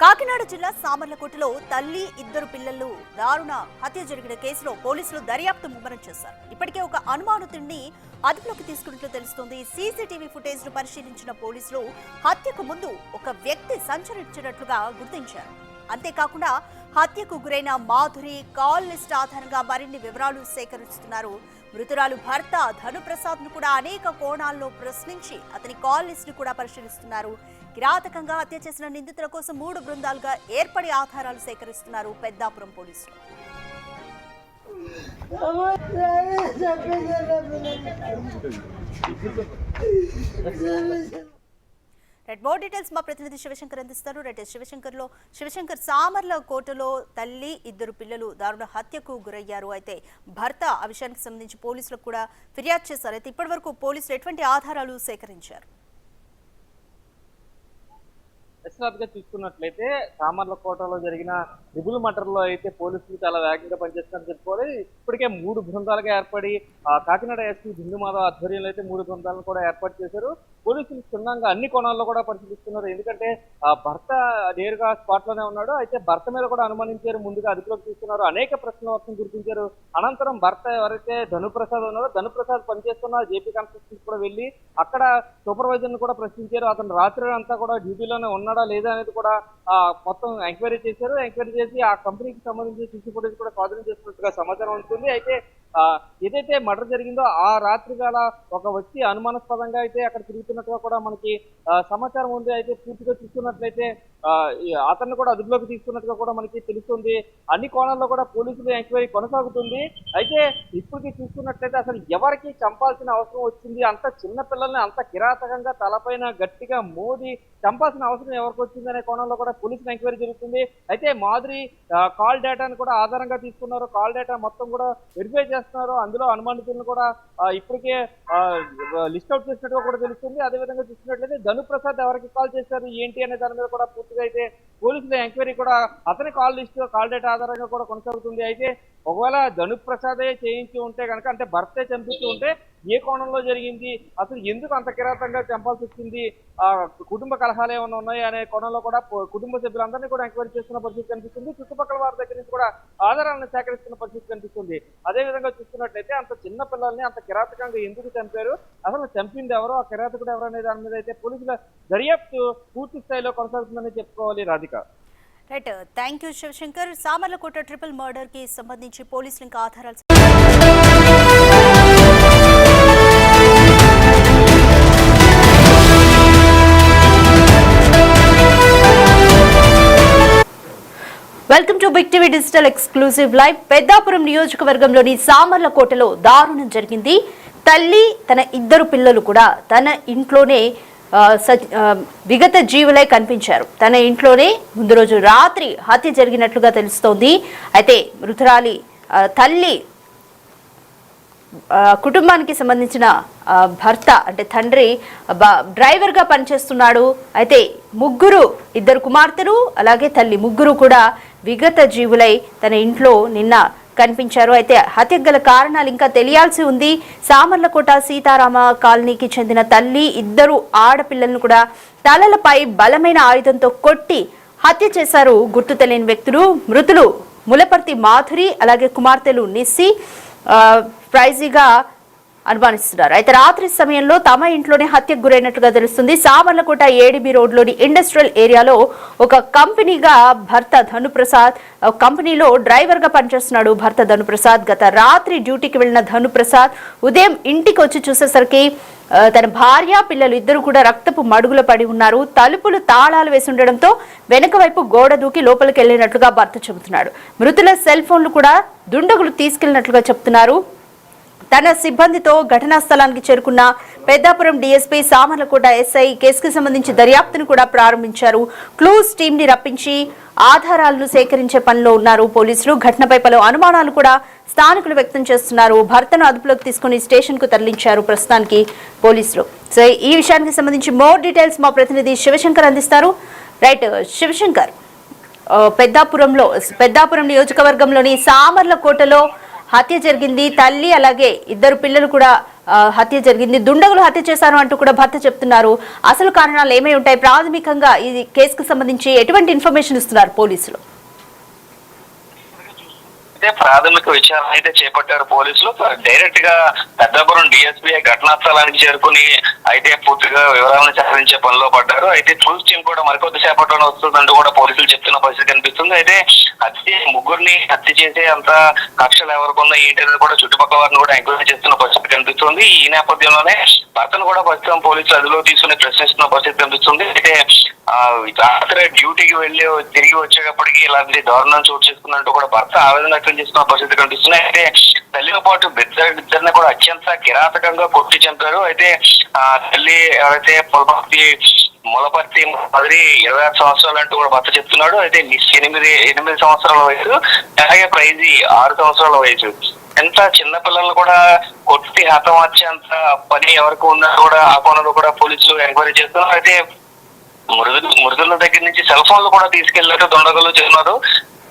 కాకినాడ జిల్లా సామర్లకోటలో తల్లి ఇద్దరు పిల్లలు దారుణ హత్య జరిగిన కేసులో పోలీసులు దర్యాప్తు ముమ్మరం చేశారు. ఇప్పటికే ఒక అనుమానితుడిని అదుపులోకి తీసుకున్నట్లు తెలుస్తోంది. సీసీటీవీ ఫుటేజ్ ను పరిశీలించిన పోలీసులు హత్యకు ముందు ఒక వ్యక్తి సంచరించినట్లుగా గుర్తించారు. అంతేకాకుండా హత్యకు గురైన మాధురి కాల్ లిస్ట్ ఆధారంగా మరిన్ని వివరాలు సేకరిస్తున్నారు. మృతురాలు భర్త ధనుప్రసాద్ ను కూడా అనేక కోణాల్లో ప్రశ్నించి అతని కాల్ లిస్ట్ ను కూడా పరిశీలిస్తున్నారు. కిరాతకంగా హత్య చేసిన నిందితుల కోసం 3 బృందాలుగా ఏర్పడి ఆధారాలు సేకరిస్తున్నారు పెద్దాపురం పోలీసులు. మోర్ డీటెయిల్స్ మా ప్రతినిధి శివశంకర్ అందిస్తారు. శివశంకర్, సామర్లకోటలో తల్లి ఇద్దరు పిల్లలు దారుణ హత్యకు గురయ్యారు. అయితే భర్త ఆ విషయానికి సంబంధించి పోలీసులకు కూడా ఫిర్యాదు చేశారు. అయితే ఇప్పటి వరకు పోలీసులు ఎటువంటి ఆధారాలు సేకరించారు? గా చూసుకున్నట్లయితే సామర్లకోటలో జరిగిన ట్రిబుల్ మర్డర్లో అయితే పోలీసులు చాలా వేగంగా పనిచేస్తున్నారని చెప్పుకోవాలి. ఇప్పటికే 3 బృందాలుగా ఏర్పడి కాకినాడ ఎస్పీ బిందు మాధవ్ ఆధ్వర్యంలో అయితే 3 బృందాలను కూడా ఏర్పాటు చేశారు. పోలీసులు క్షుణ్ణంగా అన్ని కోణాల్లో కూడా పరిశీలిస్తున్నారు. ఎందుకంటే భర్త నేరుగా స్పాట్ లోనే ఉన్నాడు. అయితే భర్త మీద కూడా అనుమానించారు. ముందుగా అదుపులోకి తీసుకున్నారు. అనేక ప్రశ్నల వర్షం గుర్తించారు. అనంతరం భర్త ఎవరైతే ధనుప్రసాద్ ఉన్నారో ధనుప్రసాద్ పనిచేస్తున్న జేపీ కన్స్ట్రక్షన్స్ కూడా వెళ్ళి అక్కడ సూపర్వైజర్ ను కూడా ప్రశ్నించారు. అతను రాత్రి అంతా కూడా డ్యూటీలోనే ఉన్నాడా లేదా అనేది కూడా మొత్తం ఎంక్వైరీ చేశారు. ఎంక్వైరీ చేసి ఆ కంపెనీకి సంబంధించి సీసీ ఫుటేజ్ కూడా స్వాధీనం చేసినట్టుగా సమాచారం ఉంటుంది. అయితే ఏదైతే మర్డర్ జరిగిందో ఆ రాత్రి వేళ ఒక వ్యక్తి అనుమానాస్పదంగా అయితే అక్కడ తిరుగుతున్నట్టుగా కూడా మనకి సమాచారం ఉంది. అయితే పూర్తిగా చూస్తున్నట్లయితే అతన్ని కూడా అదుపులోకి తీసుకున్నట్టుగా కూడా మనకి తెలుస్తుంది. అన్ని కోణాల్లో కూడా పోలీసులు ఎంక్వైరీ కొనసాగుతుంది. అయితే ఇప్పటికీ చూస్తున్నట్లయితే అసలు ఎవరికి చంపాల్సిన అవసరం వచ్చింది, అంత చిన్న పిల్లల్ని అంత కిరాతకంగా తలపైన గట్టిగా మోది చంపాల్సిన అవసరం ఎవరికి వచ్చింది అనే కోణంలో కూడా పోలీసులు ఎంక్వైరీ జరుగుతుంది. అయితే మాధురి కాల్ డేటాను కూడా ఆధారంగా తీసుకున్నారు. కాల్ డేటా మొత్తం కూడా వెరిఫై చేస్తున్నారు. అందులో అనుమానితులను కూడా ఇప్పటికే లిస్ట్ అవుట్ చేసినట్టుగా కూడా తెలుస్తుంది. అదేవిధంగా చూసినట్లయితే ధనుప్రసాద్ ఎవరికి కాల్ చేశారు ఏంటి అనే దాని మీద కూడా పూర్తిగా అయితే పోలీసుల ఎంక్వైరీ కూడా అతని కాల్ లిస్ట్ కాల్ డేటా ఆధారంగా కూడా కొనసాగుతుంది. అయితే ఒకవేళ ధనుప్రసాదే చేయించి ఉంటే కనుక, అంటే భర్తే చంపించి ఉంటే ఏ కోణంలో జరిగింది, అసలు ఎందుకు అంత కిరాతంగా చంపాల్సి వచ్చింది, కుటుంబ కలహాలు ఏమైనా ఉన్నాయి అనే కోణంలో కూడా కుటుంబ సభ్యులందరినీ కూడా ఎంక్వైరీ చేస్తున్న పరిస్థితి కనిపిస్తుంది. చుట్టుపక్కల వారి దగ్గర నుంచి కూడా ఆధారాలను సేకరిస్తున్న పరిస్థితి కనిపిస్తుంది. అదేవిధంగా చూస్తున్నట్లయితే అంత చిన్న పిల్లల్ని అంత కిరాతకంగా ఎందుకు చంపారు, అసలు చంపింది ఎవరో, ఆ కిరాతకుడు ఎవరు అనే దాని మీద అయితే పోలీసుల దర్యాప్తు పూర్తి స్థాయిలో కొనసాగుతుందని చెప్పుకోవాలి. Radhika. Right, thank you Shivashankar. Samarlakota triple murder కి సంబంధించి పోలీసులు ఇంకా ఆధారాలు welcome to Big TV digital exclusive live. Peddapuram నియోజకవర్గంలోని సామర్లకోటలో దారుణం జరిగింది. తల్లి తన ఇద్దరు పిల్లలు కూడా తన ఇంట్లోనే విగత జీవులై కనిపించారు. తన ఇంట్లోనే ముందు రోజు రాత్రి హత్య జరిగినట్లుగా తెలుస్తోంది. అయితే మృతురాలి తల్లి కుటుంబానికి సంబంధించిన భర్త అంటే తండ్రి డ్రైవర్ గా పనిచేస్తున్నాడు. అయితే ఇద్దరు కుమార్తెలు అలాగే తల్లి ముగ్గురు కూడా విగత జీవులై తన ఇంట్లో నిన్న కనిపించారు. అయితే హత్యకు గల కారణాలు ఇంకా తెలియాల్సి ఉంది. సామర్లకోట సీతారామ కాలనీకి చెందిన తల్లి ఇద్దరు ఆడపిల్లలను కూడా తలలపై బలమైన ఆయుధంతో కొట్టి హత్య చేశారు గుర్తు తెలియని వ్యక్తులు. మృతులు ములపర్తి మాధురి అలాగే కుమార్తెలు నిస్సి ప్రైజీగా అనుమానిస్తున్నారు. అయితే రాత్రి సమయంలో తమ ఇంట్లోనే హత్యకు గురైనట్టుగా తెలుస్తుంది. సామర్లకోట ఏడిబి రోడ్లోని ఇండస్ట్రియల్ ఏరియాలో ఒక కంపెనీగా భర్త ధనుప్రసాద్ కంపెనీలో డ్రైవర్ గా పనిచేస్తున్నాడు. భర్త ధనుప్రసాద్ గత రాత్రి డ్యూటీకి వెళ్లిన ధనుప్రసాద్ ఉదయం ఇంటికి వచ్చి చూసేసరికి తన భార్య పిల్లలు ఇద్దరు కూడా రక్తపు మడుగుల పడి ఉన్నారు. తలుపులు తాళాలు వేసి ఉండడంతో వెనక వైపు గోడ దూకి లోపలికి వెళ్లినట్లుగా భర్త చెబుతున్నాడు. మృతుల సెల్ ఫోన్లు కూడా దుండగులు తీసుకెళ్లినట్లుగా చెబుతున్నారు. తన సిబ్బందితో ఘటనా స్థలానికి చేరుకున్న పెద్దాపురం డీఎస్పీ సామర్లకోట ఎస్ఐ కేసుకు సంబంధించి దర్యాప్తును కూడా ప్రారంభించారు. క్లూస్ టీం ని రప్పించి ఆధారాలను సేకరించే పనిలో ఉన్నారు పోలీసులు. ఘటనపై పలు అనుమానాలు కూడా స్థానికులు వ్యక్తం చేస్తున్నారు. భర్తను అదుపులోకి తీసుకుని స్టేషన్ కు తరలించారు ప్రస్తుతానికి పోలీసులు. సో ఈ విషయానికి సంబంధించి మోర్ డీటెయిల్స్ మా ప్రతినిధి శివశంకర్ అందిస్తారు. రైట్ శివశంకర్, పెద్దాపురం నియోజకవర్గంలోని సామర్లకోటలో హత్య జరిగింది. తల్లి అలాగే ఇద్దరు పిల్లలు కూడా హత్య జరిగింది, దుండగులు హత్య చేశారు అంటూ కూడా భర్త చెప్తున్నారు. అసలు కారణాలు ఏమై ఉంటాయి? ప్రాథమికంగా ఈ కేసుకు సంబంధించి ఎటువంటి ఇన్ఫర్మేషన్ ఇస్తున్నారు పోలీసులు? అయితే ప్రాథమిక విచారణ అయితే చేపట్టారు పోలీసులు. డైరెక్ట్ గా పెద్దాపురం డిఎస్పీ ఘటనా స్థలానికి చేరుకుని అయితే పూర్తిగా వివరాలను సేకరించే పనిలో పడ్డారు. అయితే ఫుల్ టీం కూడా మరికొద్ది సేపట్లోనే వస్తుందంటూ కూడా పోలీసులు చెప్తున్న పరిస్థితి కనిపిస్తుంది. అయితే ముగ్గురిని హత్య చేసే అంత కక్షలు ఎవరికి ఉన్నాయి ఏంటనేది కూడా చుట్టుపక్కల వారిని కూడా ఎంక్వైరీ చేస్తున్న పరిస్థితి కనిపిస్తుంది. ఈ నేపథ్యంలోనే భర్తను కూడా ప్రస్తుతం పోలీసులు అదుపులో తీసుకుని ప్రశ్నిస్తున్న పరిస్థితి కనిపిస్తుంది. అయితే రాత్రి డ్యూటీకి వెళ్లి తిరిగి వచ్చేటప్పటికి ఇలాంటి దారుణం చోటు చేసుకున్నట్టు కూడా భర్త ఆవేదన వ్యక్తం చేస్తున్న పరిస్థితి కనిపిస్తున్నాయి. అయితే తల్లితో పాటు ఇద్దరిని కూడా అత్యంత కిరాతకంగా కొట్టి చంపారు. అయితే తల్లి ఎవరైతే ములపర్తి మాదిరి 26 సంవత్సరాలు అంటూ కూడా భర్త చెప్తున్నాడు. అయితే 8 సంవత్సరాల వయసు, అలాగే ప్రైజీ 6 సంవత్సరాల వయసు. ఎంత చిన్న పిల్లలు కూడా కొట్టి హతమార్చేంత పని ఎవరికి ఉందని కూడా ఆ కోణంలో కూడా పోలీసులు ఎంక్వైరీ చేస్తున్నారు. అయితే మృదుల దగ్గర నుంచి సెల్ ఫోన్లు కూడా తీసుకెళ్లారు దుండగులు చెప్తున్నారు.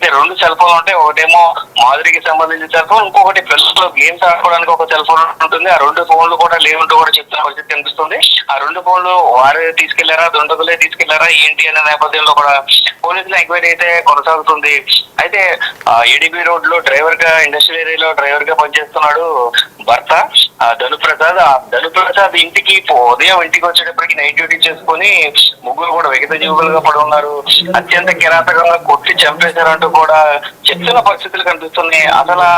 2 సెల్ ఫోన్లు ఉంటాయి. ఒకటేమో మాధురికి సంబంధించిన సెల్ ఫోన్, ఇంకొకటి పిల్లలు గేమ్స్ ఆడుకోవడానికి ఒక సెల్ ఫోన్ ఉంటుంది. ఆ 2 ఫోన్లు కూడా లేవంటూ కూడా చెప్తున్న పరిస్థితి కనిపిస్తుంది. ఆ 2 ఫోన్లు వారే తీసుకెళ్లారా, దుండగులే తీసుకెళ్లారా ఏంటి అనే నేపథ్యంలో కూడా పోలీసుల ఎంక్వైరీ అయితే కొనసాగుతుంది. అయితే ఏడీబీ రోడ్ లో డ్రైవర్ గా, ఇండస్ట్రియల్ ఏరియాలో డ్రైవర్ గా పనిచేస్తున్నాడు భర్త ధనుప్రసాద్. ఆ ధనుప్రసాద్ ఇంటికి ఉదయం ఇంటికి వచ్చేటప్పటికి నైట్ డ్యూటీ చేసుకుని ముగ్గురు కూడా విగత జీవులుగా పడి ఉన్నారు. అత్యంత కిరాతకంగా కొట్టి చంపేశారంటూ కూడా చెప్తున్న పరిస్థితులు కనిపిస్తున్నాయి. అసలు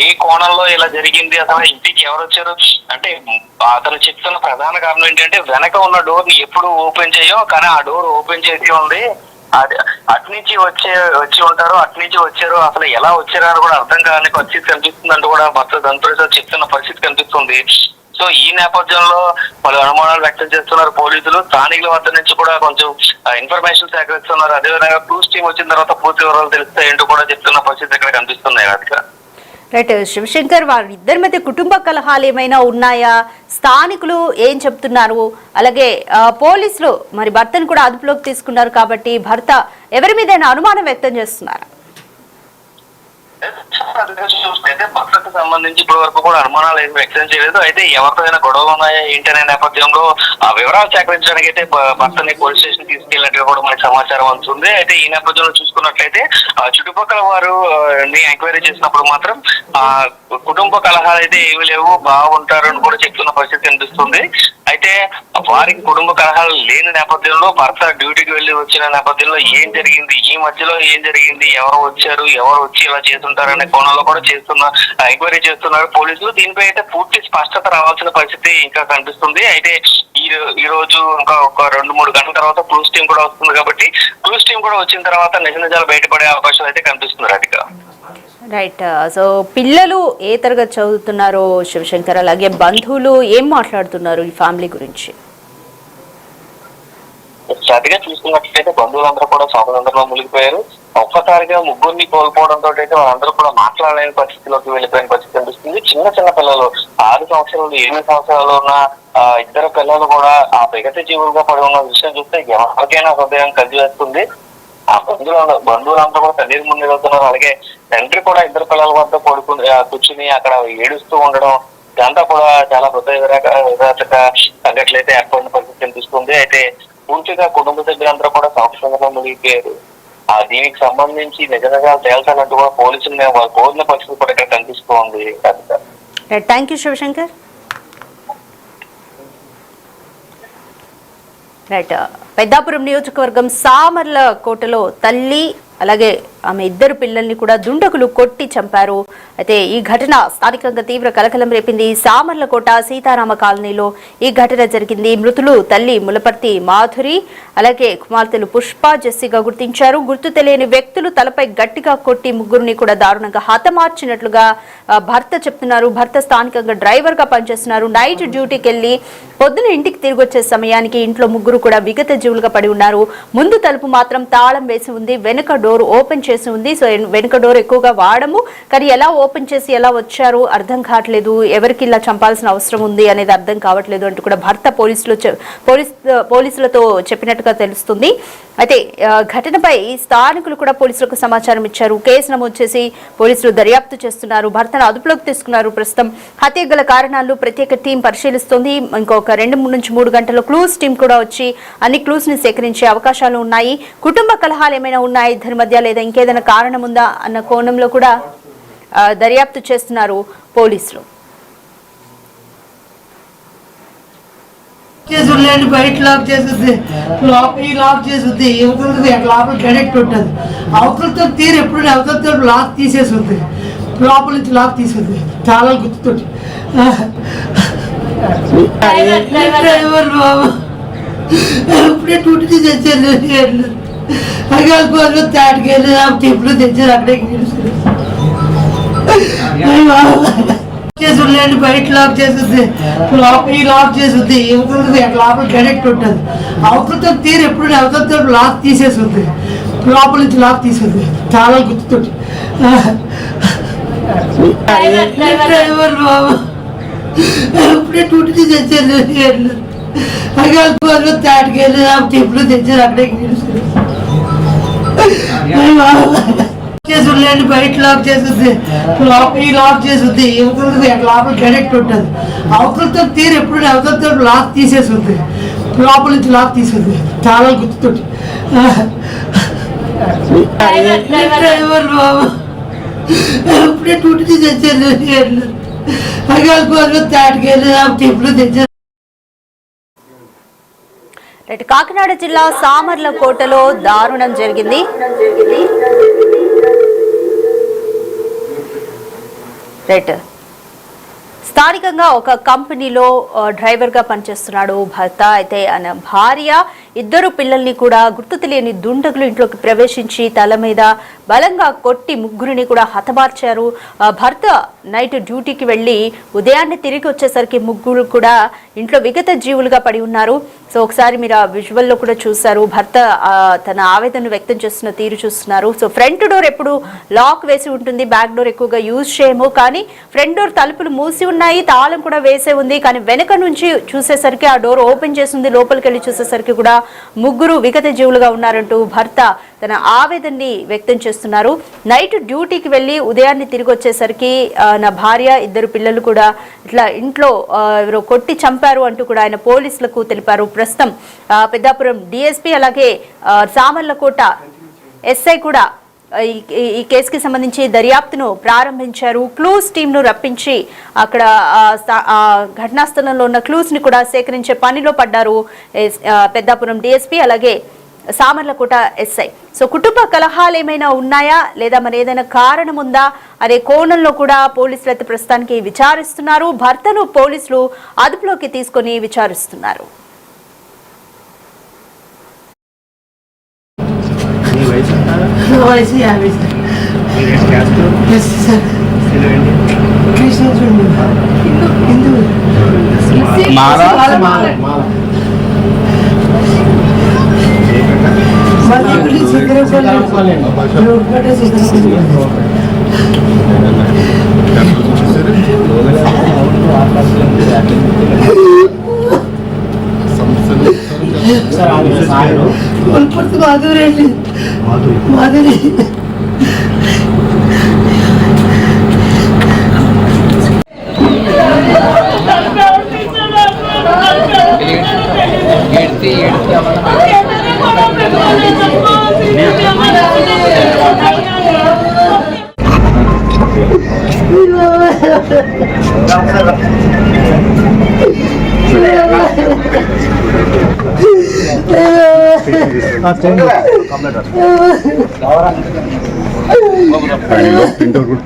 ఏ కోణంలో ఇలా జరిగింది, అసలు ఇంటికి ఎవరు వచ్చారు అంటే అతను చెప్తున్న ప్రధాన కారణం ఏంటంటే వెనక ఉన్న డోర్ ని ఎప్పుడు ఓపెన్ చేయం, కానీ ఆ డోర్ ఓపెన్ చేసి ఉంది. అట్నుంచి వచ్చి ఉంటారు, అట్నుంచి వచ్చారు, అసలు ఎలా వచ్చారో అని కూడా అర్థం కాని పరిస్థితి కనిపిస్తుంది అంటూ కూడా భర్త ధనుప్రసాద్ చెప్తున్న పరిస్థితి కనిపిస్తుంది. సో ఈ నేపథ్యంలో పలు అనుమానాలు వ్యక్తం చేస్తున్నారు పోలీసులు. స్థానికుల వద్ద నుంచి కూడా కొంచెం ఇన్ఫర్మేషన్ సేకరిస్తున్నారు. అదేవిధంగా క్రూజ్ టీం వచ్చిన తర్వాత పూర్తి వివరాలు తెలుస్తాయంటూ కూడా చెప్తున్న పరిస్థితి ఇక్కడ కనిపిస్తున్నాయి. రాధిక, రైట్. శివశంకర్, వారిద్దరి మధ్య కుటుంబ కలహాలు ఏమైనా ఉన్నాయా? స్థానికులు ఏం చెప్తున్నారు? అలాగే పోలీసులు మరి భర్తను కూడా అదుపులోకి తీసుకున్నారు కాబట్టి భర్త ఎవరి మీద అనుమానం వ్యక్తం చేస్తున్నారు? చూస్తే భర్తకు సంబంధించి ఇప్పటి వరకు కూడా అనుమానాలు ఏమి వ్యక్తం చేయలేదు. అయితే ఎవరితో అయినా గొడవలు ఉన్నాయా ఏంటనే నేపథ్యంలో ఆ వివరాలు సేకరించడానికి అయితే భర్తని పోలీస్ స్టేషన్ తీసుకెళ్ళినట్టుగా కూడా మనకి సమాచారం అందుతుంది. అయితే ఈ నేపథ్యంలో చూసుకున్నట్లయితే చుట్టుపక్కల వారు ఎంక్వైరీ చేసినప్పుడు మాత్రం కుటుంబ కలహాలు అయితే ఏమి లేవు, బాగుంటారు అని కూడా చెప్తున్న పరిస్థితి కనిపిస్తుంది. అయితే వారికి కుటుంబ కలహాలు లేని నేపథ్యంలో భర్త డ్యూటీకి వెళ్లి వచ్చిన నేపథ్యంలో ఏం జరిగింది, ఈ మధ్యలో ఏం జరిగింది, ఎవరు వచ్చారు, ఎవరు వచ్చి ఇలా చేస్తుంటారనే కోణంలో కూడా ఎంక్వైరీ చేస్తున్నారు పోలీసులు. దీనిపై అయితే పూర్తి స్పష్టత రావాల్సిన పరిస్థితి ఇంకా కనిపిస్తుంది. అయితే ఈ రోజు ఇంకా ఒక 2-3 గంటల తర్వాత క్రూజ్ టీం కూడా వస్తుంది కాబట్టి క్రూజ్ టీం కూడా వచ్చిన తర్వాత నిజాలు బయటపడే అవకాశాలు అయితే కనిపిస్తుంది. రాధిక, రైట్. సో పిల్లలు ఏ తరగతి చదువుతున్నారో శివశంకర్, అలాగే బంధువులు ఏం మాట్లాడుతున్నారు ఈ ఫ్యామిలీ గురించి? అదిగా చూసుకున్నట్లయితే బంధువులందరూ కూడా శోకదంలో మునిగిపోయారు. ఒక్కసారిగా ముగ్గురిని కోల్పోవడంతో అయితే వాళ్ళందరూ కూడా మాట్లాడలేని పరిస్థితిలోకి వెళ్ళిపోయిన పరిస్థితి కనిపిస్తుంది. చిన్న పిల్లలు 6 సంవత్సరాలు 8 సంవత్సరాలు ఉన్న ఇద్దరు పిల్లలు కూడా ఆ విగత జీవులుగా పడి ఉన్న విషయం చూస్తే ఎవరికైనా హృదయం కలిసి వేస్తుంది. ఆ బంధువులంతా కూడా తల్లి ముందు వెళ్తున్నారు. అలాగే తండ్రి కూడా ఇద్దరు పిల్లల వద్ద కూర్చుని అక్కడ ఏడుస్తూ ఉండడం, ఇదంతా కూడా చాలా హృదయ విరాటక సంఘటనలు ఏర్పడిన పరిస్థితి కనిపిస్తుంది. అయితే పూర్తిగా కుటుంబ సభ్యులందరూ కూడా సంక్షోభంలో మునిగిపోయారు. దీనికి సంబంధించి నిజంగా తేల్చాలంటూ కూడా పోలీసులు వాళ్ళు కోరిన పరిస్థితి కూడా ఇక్కడ కనిపిస్తూ ఉంది. Thank you Shivashankar. Right. Peddapuram నియోజకవర్గం సామర్ల కోటలో తల్లి అలాగే ఆమె ఇద్దరు పిల్లల్ని కూడా దుండగులు కొట్టి చంపారు. అయితే ఈ ఘటన స్థానికంగా తీవ్ర కలకలం రేపింది. సామర్లకోట సీతారామ కాలనీలో ఈ ఘటన జరిగింది. మృతులు తల్లి ములపర్తి మాధురి, అలాగే కుమార్తెలు పుష్ప, జెస్సీగా గుర్తించారు. గుర్తు తెలియని వ్యక్తులు తలపై గట్టిగా కొట్టి ముగ్గురిని కూడా దారుణంగా హతమార్చినట్లుగా భర్త చెప్తున్నారు. భర్త స్థానికంగా డ్రైవర్ గా పనిచేస్తున్నారు. నైట్ డ్యూటీకి వెళ్లి పొద్దున ఇంటికి తిరిగి వచ్చే సమయానికి ఇంట్లో ముగ్గురు కూడా విగత జీవులుగా పడి ఉన్నారు. ముందు తలుపు మాత్రం తాళం వేసి ఉంది, వెనుక డోర్ ఓపెన్ చేసి చేసి ఉంది. సో వెనుక డోర్ ఎక్కువగా వాడము, కానీ ఎలా ఓపెన్ చేసి ఎలా వచ్చారు అర్థం కావట్లేదు, ఎవరికి ఇలా చంపాల్సిన అవసరం ఉంది అనేది అర్థం కావట్లేదు అంటూ కూడా భర్త పోలీసులతో చెప్పినట్టుగా తెలుస్తుంది. అయితే ఘటనపై స్థానికులు కూడా పోలీసులకు సమాచారం ఇచ్చారు. కేసు నమోదు చేసి పోలీసులు దర్యాప్తు చేస్తున్నారు. భర్తను అదుపులోకి తీసుకున్నారు. ప్రస్తుతం హత్య గల కారణాలు ప్రత్యేక టీం పరిశీలిస్తుంది. ఇంకొక 2 నుంచి 3 గంటల క్లూస్ టీం కూడా వచ్చి అన్ని క్లూస్ ని సేకరించే అవకాశాలు ఉన్నాయి. కుటుంబ కలహాలు ఏమైనా ఉన్నాయి ఇద్దరి మధ్య, లేదా ఇంకేదైనా కారణం ఉందా అన్న కోణంలో కూడా దర్యాప్తు చేస్తున్నారు పోలీసులు. బయట లాక్ చేస్తుంది, లాక్ చేస్తుంది, యువతలతో లోపల కనెక్ట్ ఉంటుంది. అవతలతో తీరు ఎప్పుడు అవతలతో లాక్ తీసేస్తుంది, లోపల నుంచి లాక్ తీసుకుంది చాలా గుర్తుతోటి. డ్రైవర్ బాబు ఇప్పుడే డ్యూటీ తెచ్చారు, అగాలి తాటికెళ్ళి టిప్పులు తెచ్చారు, అక్కడే చేసి బయట లాక్ చేస్తుంది, లాక్ చేస్తుంది, యువతలతో లోపల కనెక్ట్ ఉంటుంది. అవతలతో తీరు ఎప్పుడు అవతలతో లాక్ తీసేస్తుంది, లోపల నుంచి లాక్ తీసుకుంది చాలా గుర్తుతోటి. డ్రైవర్ బాబు ఇప్పుడే డ్యూటీ తెచ్చారు, అగాలి తాటికెళ్ళి టిప్పులు తెచ్చారు, అక్కడే చేసి బయట లాక్ చేస్తుంది, లాక్ చేస్తుంది, యువతలతో లోపల కనెక్ట్ ఉంటుంది. అవతలతో తీరు ఎప్పుడు అవతలతో లాక్ తీసేస్తుంది, లోపల నుంచి లాక్ తీసుకుంది చాలా గుర్తుతోటి. డ్రైవర్ బాబు ఇప్పుడే డ్యూటీ తెచ్చారు, అగాలి తాటికెళ్ళి టిప్పులు తెచ్చారు. కాకినాడ జిల్లా సామర్లకోటలో దారుణం జరిగింది. స్థానికంగా ఒక కంపెనీలో డ్రైవర్ గా పనిచేస్తున్నాడు భర్త. అయితే ఆయన భార్య, 2 పిల్లల్ని కూడా గుర్తు తెలియని దుండగులు ఇంట్లోకి ప్రవేశించి తల మీద బలంగా కొట్టి 3 కూడా హతమార్చారు. భర్త నైట్ డ్యూటీకి వెళ్లి ఉదయాన్నే తిరిగి వచ్చేసరికి 3 కూడా ఇంట్లో విగత జీవులుగా పడి ఉన్నారు. సో ఒకసారి మీరు ఆ విజువల్లో కూడా చూశారు. భర్త తన ఆవేదనను వ్యక్తం చేస్తున్న తీరు చూస్తున్నారు. సో ఫ్రంట్ డోర్ ఎప్పుడు లాక్ వేసి ఉంటుంది, బ్యాక్ డోర్ ఎక్కువగా యూజ్ చేయము, కానీ ఫ్రంట్ డోర్ తలుపులు మూసి ఉన్నాయి, తాళం కూడా వేసే ఉంది. కానీ వెనక నుంచి చూసేసరికి ఆ డోర్ ఓపెన్ చేసింది, లోపలికి వెళ్ళి చూసేసరికి కూడా 3 విగత జీవులుగా ఉన్నారంటూ భర్త తన ఆవేదనని వ్యక్తం చేస్తున్నారు. నైట్ డ్యూటీకి వెళ్లి ఉదయాన్నే తిరిగి వచ్చేసరికి నా భార్య, 2 పిల్లలు కూడా ఇట్లా ఇంట్లో ఎవరో కొట్టి చంపారు అంటూ కూడా ఆయన పోలీసులకు తెలిపారు. ప్రస్తుతం పెద్దాపురం డిఎస్పీ అలాగే సామర్లకోట ఎస్ఐ కూడా ఈ కేసుకి సంబంధించి దర్యాప్తును ప్రారంభించారు. క్లూస్ టీంను రప్పించి అక్కడ ఘటనా స్థలంలో ఉన్న క్లూస్ ని కూడా సేకరించే పనిలో పడ్డారు పెద్దాపురం డిఎస్పీ అలాగే సామర్లకోట ఎస్ఐ. సో కుటుంబ కలహాలు ఏమైనా ఉన్నాయా, లేదా మరి ఏదైనా కారణం ఉందా అనే కోణంలో కూడా పోలీసులు అయితే ప్రస్తుతానికి విచారిస్తున్నారు. భర్తను పోలీసులు అదుపులోకి తీసుకొని విచారిస్తున్నారు. వయసు 50 సార్. మాధురి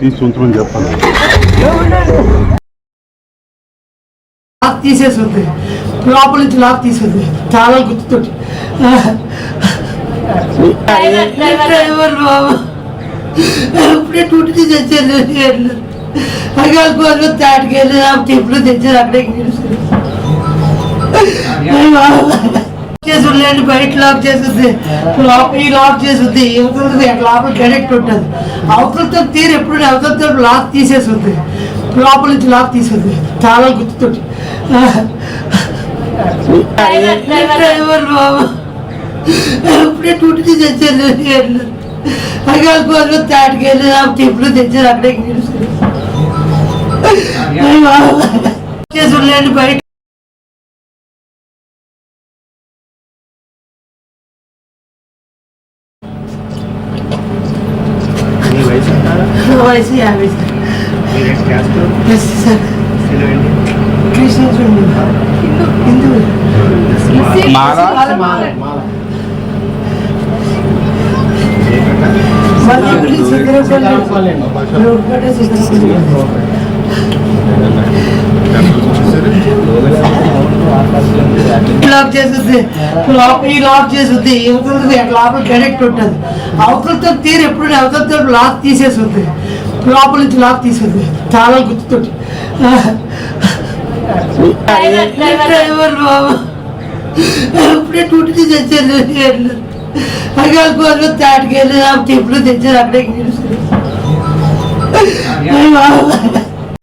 తీసుకుంటామని చెప్పాలి. లాక్ తీసేస్తుంది, లోపల నుంచి లాక్ తీసుకుంది చాలా గుర్తుతోటి. డ్రైవర్ బాబు ఇప్పుడే డ్యూటీ తెచ్చారు, అగాలి తాటికెళ్ళి టిప్పులు తెచ్చారు, అక్కడే చేసులేండి, బయట లాక్ చేస్తుంది, ఈ లాక్ చేస్తుంది, యువతలతో లోపల కనెక్ట్ ఉంటుంది. అవతలతో తీరు ఎప్పుడు అవతలతో లాక్ తీసేస్తుంది, లోపల నుంచి లాక్ తీసేది చాలా గుర్తుతోటి. డ్రైవర్ బాబు ఇప్పుడే డ్యూటీ తీసి వచ్చారు, అక్కడ తాటికెళ్ళి చెప్పులు తెచ్చారు, అక్కడే చేసులేండి బయట. వయసు 50 సార్. కృష్ణ హిందూ లాక్ చేస్తుంది, ఈ లాక్ చేస్తుంది, యువతలతో లోపల కనెక్ట్ ఉంటుంది. అవతలతో తీరు ఎప్పుడు అవతలతో లాక్ తీసేస్తుంది, లోపల నుంచి లాక్ తీసేది చాలా గుర్తుతోటి. డ్రైవర్ బాబు ఇప్పుడే డ్యూటీ తీసి వచ్చారు, అక్కడ తాటికెళ్ళి చెప్పులు తెచ్చారు, అక్కడే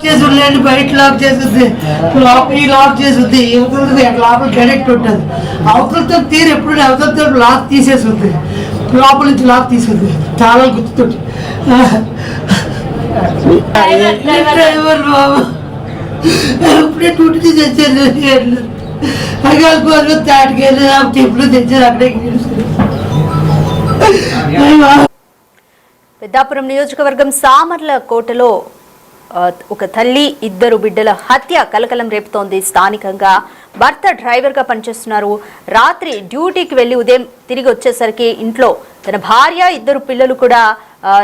చేసులేండి బయట లాక్ చేస్తుంది, ఈ లాక్ చేస్తుంది, యువతలతో లోపల కనెక్ట్ ఉంటుంది. అవతలతో తీరు ఎప్పుడు అవతలతో లాక్ తీసేస్తుంది, లోపల నుంచి లాక్ తీసేది చాలా గుర్తుతోటి. డ్రైవర్ బాబు ఇప్పుడే డ్యూటీ తీసి వచ్చారు, అక్కడ తాటికెళ్ళి చెప్పులు తెచ్చారు, అక్కడే పెద్దాపురం నియోజకవర్గం సామర్లకోటలో ఒక తల్లి ఇద్దరు బిడ్డల హత్య కలకలం రేపుతోంది. స్థానికంగా భర్త డ్రైవర్గా పనిచేస్తున్నారు. రాత్రి డ్యూటీకి వెళ్లి ఉదయం తిరిగి వచ్చేసరికి ఇంట్లో తన భార్య ఇద్దరు పిల్లలు కూడా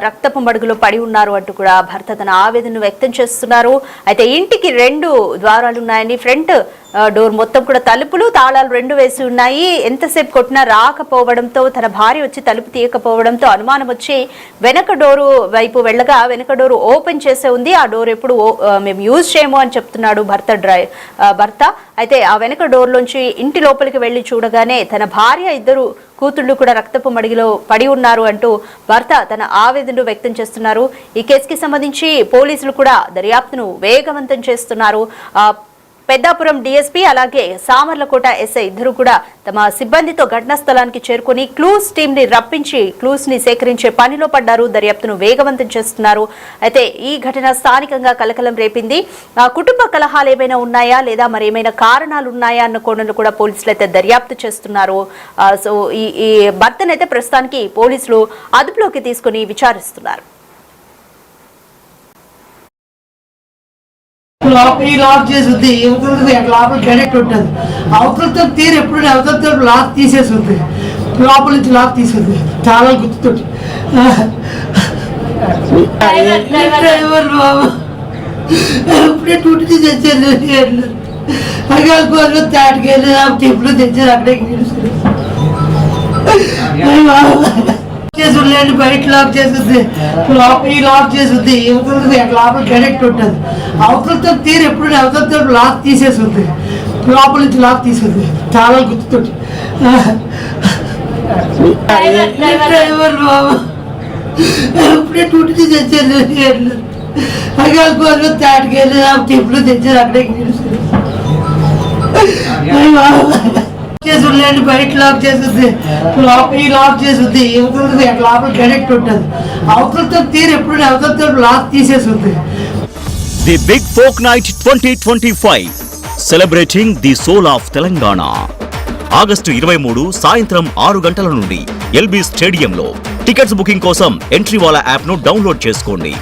రక్తపు మడుగులో పడి ఉన్నారు అంటూ కూడా భర్త తన ఆవేదనను వ్యక్తం చేస్తున్నారు. అయితే ఇంటికి 2 ద్వారాలు ఉన్నాయని, ఫ్రంట్ డోర్ మొత్తం కూడా తలుపులు తాళాలు 2 వేసి ఉన్నాయి. ఎంతసేపు కొట్టినా రాకపోవడంతో తన భార్య వచ్చి తలుపు తీయకపోవడంతో అనుమానం వచ్చి వెనక డోరు వైపు వెళ్ళగా వెనక డోరు ఓపెన్ చేసే ఉంది. ఆ డోర్ ఎప్పుడు మేము యూజ్ చేయము అని చెప్తున్నాడు భర్త. అయితే ఆ వెనక డోర్లోంచి ఇంటి లోపలికి వెళ్లి చూడగానే తన భార్య ఇద్దరు కూతుళ్లు కూడా రక్తపు మడిగిలో పడి ఉన్నారు అంటూ భర్త తన ఆవేదనను వ్యక్తం చేస్తున్నారు. ఈ కేసుకి సంబంధించి పోలీసులు కూడా దర్యాప్తును వేగవంతం చేస్తున్నారు. పెద్దాపురం డీఎస్పీ అలాగే సామర్లకోట ఎస్ఐ ఇద్దరు కూడా తమ సిబ్బందితో ఘటనా స్థలానికి చేరుకుని క్లూస్ టీమ్ ని రప్పించి క్లూస్ ని సేకరించే పనిలో పడ్డారు. దర్యాప్తును వేగవంతం చేస్తున్నారు. అయితే ఈ ఘటన స్థానికంగా కలకలం రేపింది. కుటుంబ కలహాలు ఏమైనా ఉన్నాయా లేదా మరి ఏమైనా కారణాలు ఉన్నాయా అన్న కోణంలో కూడా పోలీసులు అయితే దర్యాప్తు చేస్తున్నారు. సో ఈ భర్తనైతే ప్రస్తుతానికి పోలీసులు అదుపులోకి తీసుకుని విచారిస్తున్నారు. ఈ లాక్ చేస్తుంది, యువతలతో లోపల కనెక్ట్ ఉంటుంది. అవతలతో తీరు ఎప్పుడు అవతలతో లాక్ తీసేస్తుంది, లోపల నుంచి లాక్ తీసేది చాలా గుర్తుతోటి. డ్రైవర్ బాబు ఇప్పుడే డ్యూటీ తీసి వచ్చారు, అక్కడ తాటికెళ్ళి చెప్పులు తెచ్చారు, అక్కడే చేసులేండి బయట లాక్ చేస్తుంది, ఈ లాక్ చేస్తుంది, యువతలతో లోపల కనెక్ట్ ఉంటుంది. అవతలతో తీరు ఎప్పుడు అవతలతో లాక్ తీసేస్తుంది, లోపల నుంచి లాక్ తీసేది చాలా గుర్తుతోటి. డ్రైవర్ బాబు ఇప్పుడే డ్యూటీ తీసి వచ్చారు, అక్కడ తాటికెళ్ళి చెప్పులు తెచ్చారు, అక్కడే చేసులేండి బయట లాక్ చేస్తుంది, ఈ లాక్ చేస్తుంది, యువతలతో లోపల కనెక్ట్ ఉంటుంది. అవతలతో తీరు ఎప్పుడు అవతలతో లాక్ తీసేస్తుంది. The big folk night 2025 celebrating the soul of Telangana. August 23 సాయంత్రం 6 గంటల నుండి ఎల్బీ స్టేడియంలో. టికెట్స్ బుకింగ్ కోసం ఎంట్రీవాలా యాప్ ను డౌన్లోడ్ చేసుకోండి.